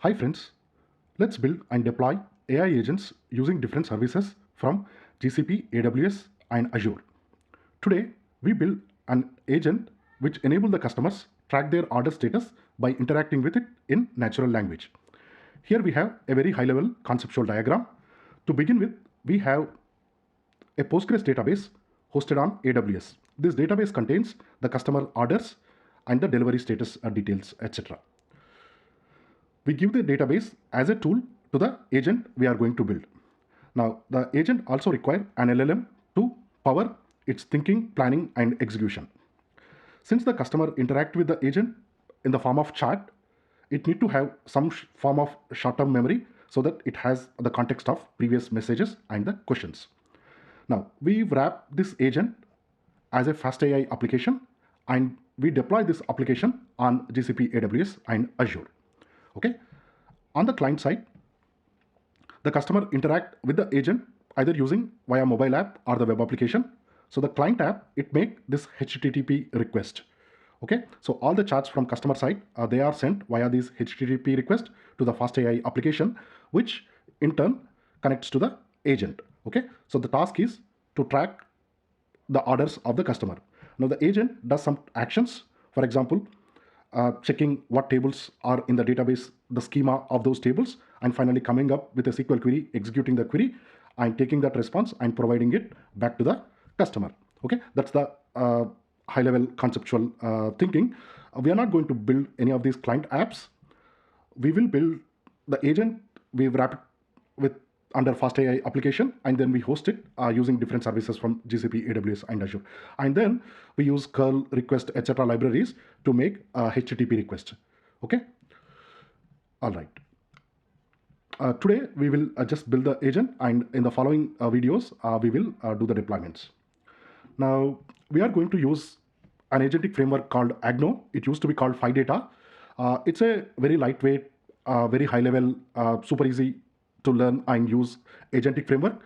Hi friends, let's build and deploy AI agents using different services from GCP, AWS and Azure. Today, we build an agent which enable the customers track their order status by interacting with it in natural language. Here we have a very high level conceptual diagram. To begin with, we have a Postgres database hosted on AWS. This database contains the customer orders and the delivery status details, etc. We give the database as a tool to the agent we are going to build. Now, the agent also requires an LLM to power its thinking, planning, and execution. Since the customer interact with the agent in the form of chat, it need to have some form of short-term memory so that it has the context of previous messages and the questions. Now, we wrap this agent as a FastAI application and we deploy this application on GCP, AWS, and Azure. Okay. On the client side, the customer interact with the agent either using via mobile app or the web application. So the client app, it make this HTTP request. Okay. So all the chats from customer side, they are sent via this HTTP request to the FastAI application, which in turn connects to the agent. Okay. So the task is to track the orders of the customer. Now the agent does some actions. For example, checking what tables are in the database, the schema of those tables, and finally coming up with a SQL query, executing the query, and taking that response and providing it back to the customer. Okay, that's the high-level conceptual thinking. We are not going to build any of these client apps. We will build the agent. We wrap it with under FastAI application, and then we host it using different services from GCP, AWS, and Azure. And then we use curl, request, etc. libraries to make HTTP request. Okay. All right. Today we will just build the agent, and in the following videos we will do the deployments. Now we are going to use an agentic framework called Agno. It used to be called PhiData. It's a very lightweight, very high level, super easy to learn and use agentic framework.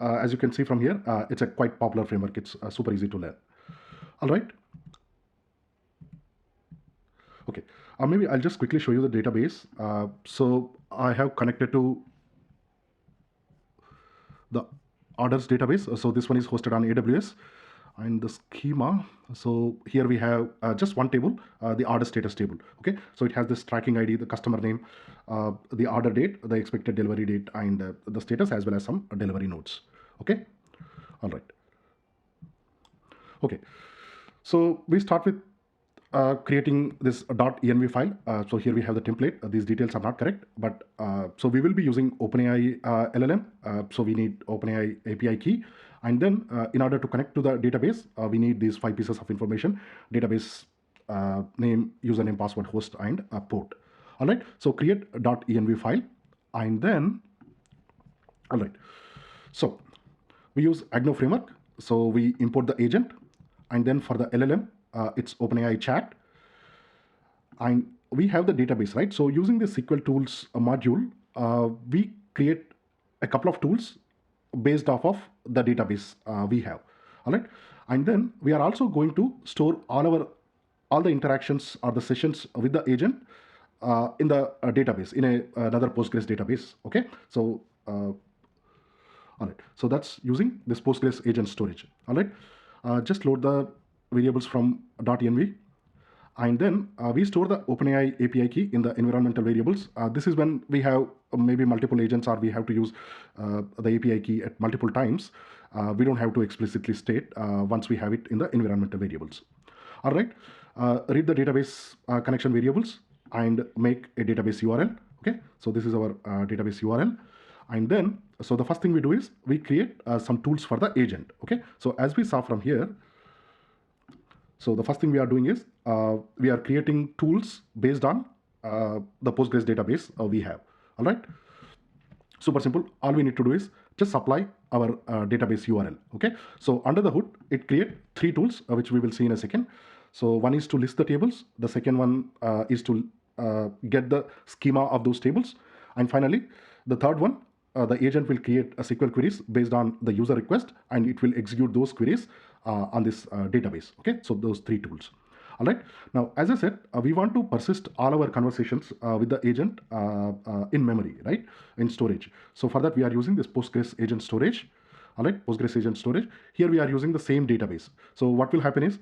As you can see from here, it's a quite popular framework. It's super easy to learn. All right. Okay. Maybe I'll just quickly show you the database. So I have connected to the orders database. So this one is hosted on AWS. And the schema, so here we have just one table, the order status table. Okay, so it has this tracking ID, the customer name, the order date, the expected delivery date, and the status, as well as some delivery notes. Okay, all right. Okay, so we start with creating this .env file. So here we have the template. These details are not correct, but so we will be using OpenAI LLM. So we need OpenAI API key. And then in order to connect to the database, we need these 5 pieces of information: database name, username, password, host, and port. All right. So create a .env file, and then, all right. So we use Agno framework. So we import the agent, and then for the LLM, it's OpenAI chat, and we have the database, right? So using the SQL tools module, we create a couple of tools based off of the database we have. All right, and then we are also going to store all the interactions or the sessions with the agent in the database, in another Postgres database. Okay, so all right, so that's using this Postgres agent storage. All right, just load the variables from .env, and then we store the OpenAI API key in the environmental variables. This is when we have maybe multiple agents, or we have to use the API key at multiple times. We don't have to explicitly state once we have it in the environmental variables. All right, read the database connection variables and make a database URL. Okay, so this is our database URL. And then, so the first thing we do is we create some tools for the agent. Okay, so as we saw from here, so the first thing we are doing is we are creating tools based on the Postgres database we have. All right, super simple. All we need to do is just supply our database URL. Okay, so under the hood, it creates 3 tools which we will see in a second. So one is to list the tables. The second one is to get the schema of those tables, and finally the third one, the agent will create a SQL queries based on the user request, and it will execute those queries on this database. Okay, so those 3 tools. All right. Now, as I said, we want to persist all our conversations with the agent in memory, right? In storage. So for that, we are using this Postgres agent storage. All right, Postgres agent storage. Here we are using the same database. So what will happen is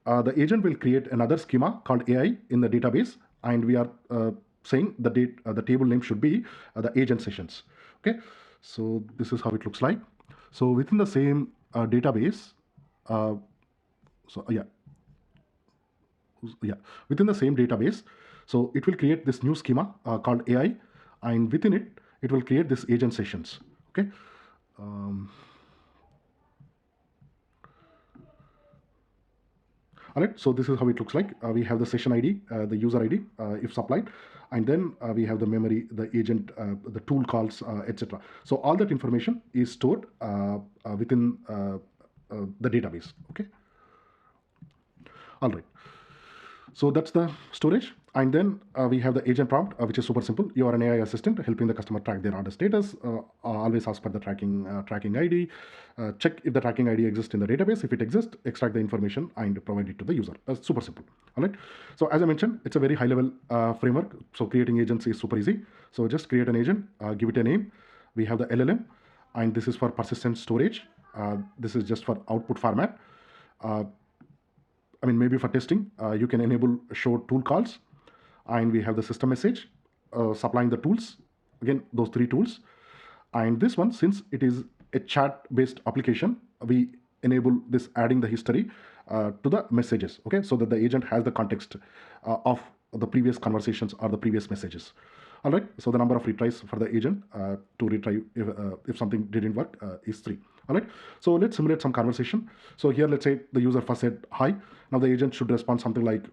the agent will create another schema called AI in the database, and we are saying the table name should be the agent sessions. Okay, so this is how it looks like. So within the same database, uh, so yeah, within the same database, so it will create this new schema called AI, and within it, it will create this agent sessions. Okay. Um, All right, so this is how it looks like. We have the session ID, the user ID, if supplied, and then we have the memory, the agent, the tool calls, etc. So all that information is stored within the database. Okay. All right. So that's the storage. And then we have the agent prompt, which is super simple. You are an AI assistant helping the customer track their order status. Always ask for the tracking ID. Check if the tracking ID exists in the database. If it exists, extract the information and provide it to the user. That's super simple. All right. So as I mentioned, it's a very high level framework. So creating agents is super easy. So just create an agent, give it a name. We have the LLM, and this is for persistent storage. This is just for output format. I mean, maybe for testing, you can enable show tool calls, and we have the system message supplying the tools. Again, those three tools. And this one, since it is a chat-based application, we enable this adding the history to the messages, okay? So that the agent has the context of the previous conversations or the previous messages. All right, so the number of retries for the agent to retry if something didn't work is 3. All right, so let's simulate some conversation. So here, let's say the user first said hi. Now the agent should respond something like,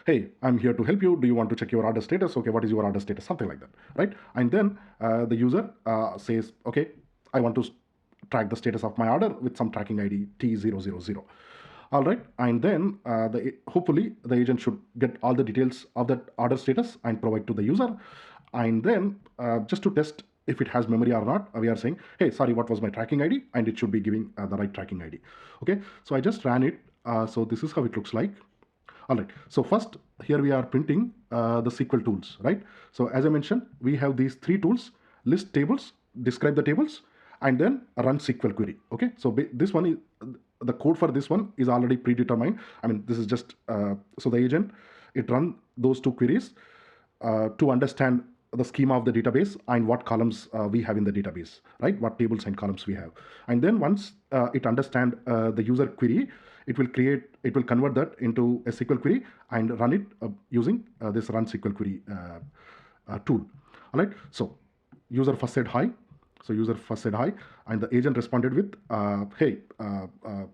hey, I'm here to help you. Do you want to check your order status? Okay, what is your order status? Something like that, right? And then the user says, okay, I want to track the status of my order with some tracking ID T000. All right, and then hopefully the agent should get all the details of that order status and provide to the user. And then just to test if it has memory or not, we are saying, hey, sorry, what was my tracking ID? And it should be giving the right tracking ID. Okay, so I just ran it. So this is how it looks like. All right, so first here we are printing the SQL tools, right? So as I mentioned, we have these 3 tools: list tables, describe the tables, and then run SQL query. Okay, so this one is the code for this one is already predetermined. I mean, this is just so the agent, it run those 2 queries to understand the schema of the database and what columns we have in the database, right? What tables and columns we have. And then once it understand the user query, it will convert that into a SQL query and run it using this run SQL query tool. All right, so user first said hi. So user first said hi, and the agent responded with, hey,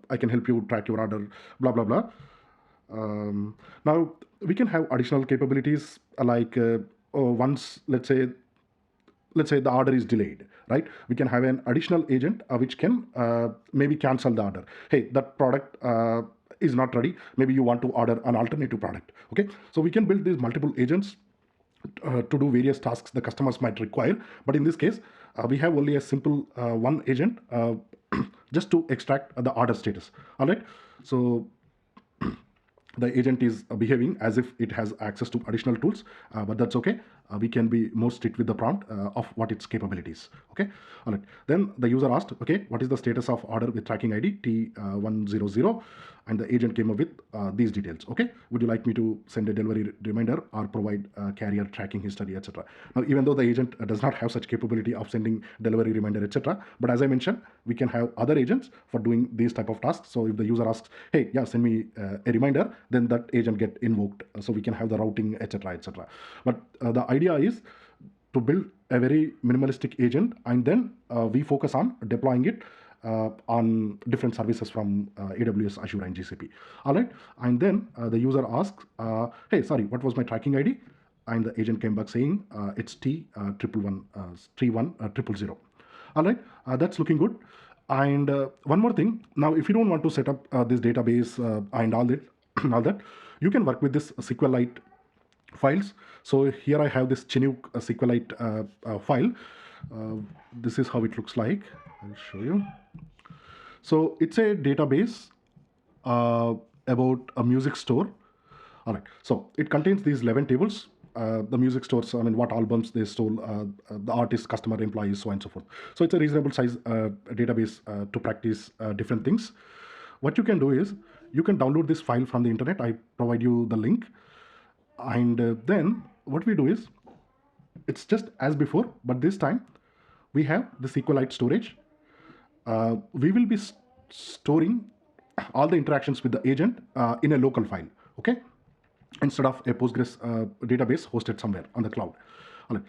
I can help you track your order, blah, blah, blah. Now, we can have additional capabilities like once, let's say the order is delayed, right? We can have an additional agent which can maybe cancel the order. Hey, that product is not ready. Maybe you want to order an alternative product. Okay, so we can build these multiple agents to do various tasks the customers might require. But in this case, we have only a simple one agent just to extract the order status. All right, so the agent is behaving as if it has access to additional tools, but that's okay. We can be more strict with the prompt of what its capabilities. Okay, all right. Then the user asked, okay, what is the status of order with tracking ID T100? And the agent came up with these details. Okay, would you like me to send a delivery reminder or provide carrier tracking history, etc.? Now, even though the agent does not have such capability of sending delivery reminder, etc., but as I mentioned, we can have other agents for doing these type of tasks. So if the user asks, hey, yeah, send me a reminder, then that agent get invoked. So we can have the routing, etc., etc. But the idea is to build a very minimalistic agent, and then we focus on deploying it on different services from AWS, Azure, and GCP. All right, and then the user asks, hey, sorry, what was my tracking ID? And the agent came back saying it's T111 All right, that's looking good. And one more thing, now if you don't want to set up this database and all that, all that, you can work with this SQLite files. So here I have this Chinook SQLite file. This is how it looks like. I'll show you. So it's a database about a music store. All right, so it contains these 11 tables. The music stores, I mean, what albums they stole, the artist, customer, employees, so on and so forth. So it's a reasonable size database to practice different things. What you can do is you can download this file from the internet. I provide you the link. And then what we do is it's just as before, but this time we have the SQLite storage. We will be storing all the interactions with the agent in a local file, okay? Instead of a Postgres database hosted somewhere on the cloud. All right.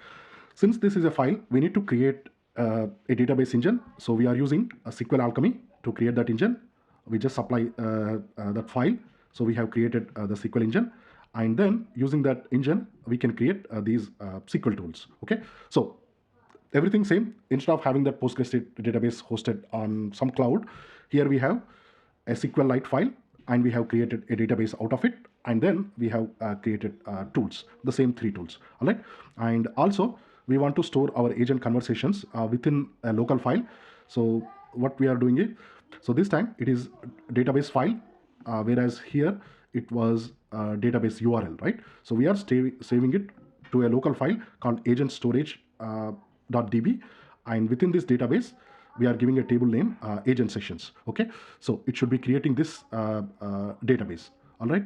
Since this is a file, we need to create a database engine. So we are using a SQL Alchemy to create that engine. We just supply that file. So we have created the SQL engine. And then using that engine, we can create these SQL tools. Okay. So everything same. Instead of having that Postgres database hosted on some cloud, here we have a SQLite file, and we have created a database out of it. And then we have created tools, the same 3 tools. All right. And also we want to store our agent conversations within a local file. So what we are doing is, so this time it is database file, whereas here it was database URL, right? So we are saving it to a local file called agent storage .db, and within this database we are giving a table name agent sessions. Okay, so it should be creating this database. All right,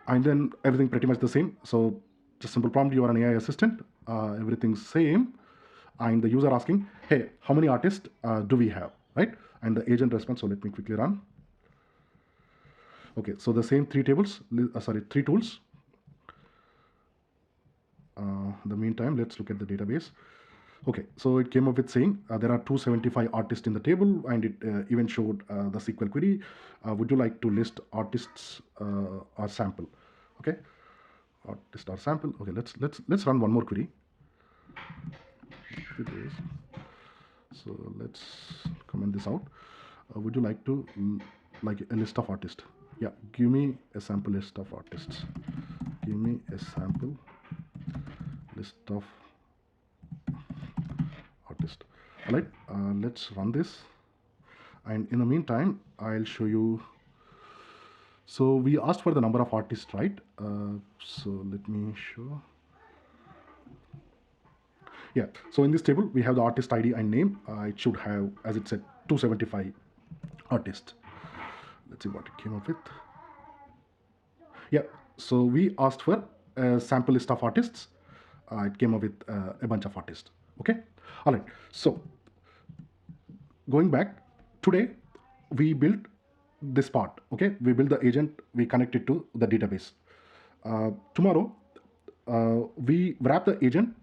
and then everything pretty much the same. So just simple prompt, you are an AI assistant, everything's same, and the user asking, hey, how many artists do we have, right? And the agent response. So let me quickly run. Okay, so the same 3 tables, 3 tools. In the meantime, let's look at the database. Okay, so it came up with saying there are 275 artists in the table, and it even showed the SQL query. Would you like to list artists or sample? Okay, artist or sample. Okay, let's run one more query. So let's comment this out. Would you like to like a list of artists? Yeah, give me a sample list of artists. Give me a sample list of artists. All right, let's run this. And in the meantime, I'll show you. So we asked for the number of artists, right? So let me show. Yeah, so in this table, we have the artist ID and name. It should have, as it said, 275 artists. Let's see what it came up with. Yeah, so we asked for a sample list of artists. It came up with a bunch of artists. Okay, all right. So going back, today we built this part. Okay, we built the agent, we connect it to the database. Tomorrow, we wrap the agent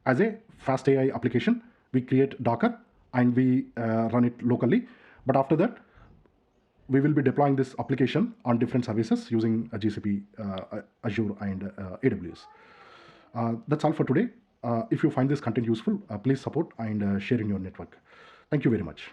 as a FastAI application. We create Docker and we run it locally. But after that, we will be deploying this application on different services using GCP, Azure, and AWS. That's all for today. If you find this content useful, please support and share in your network. Thank you very much.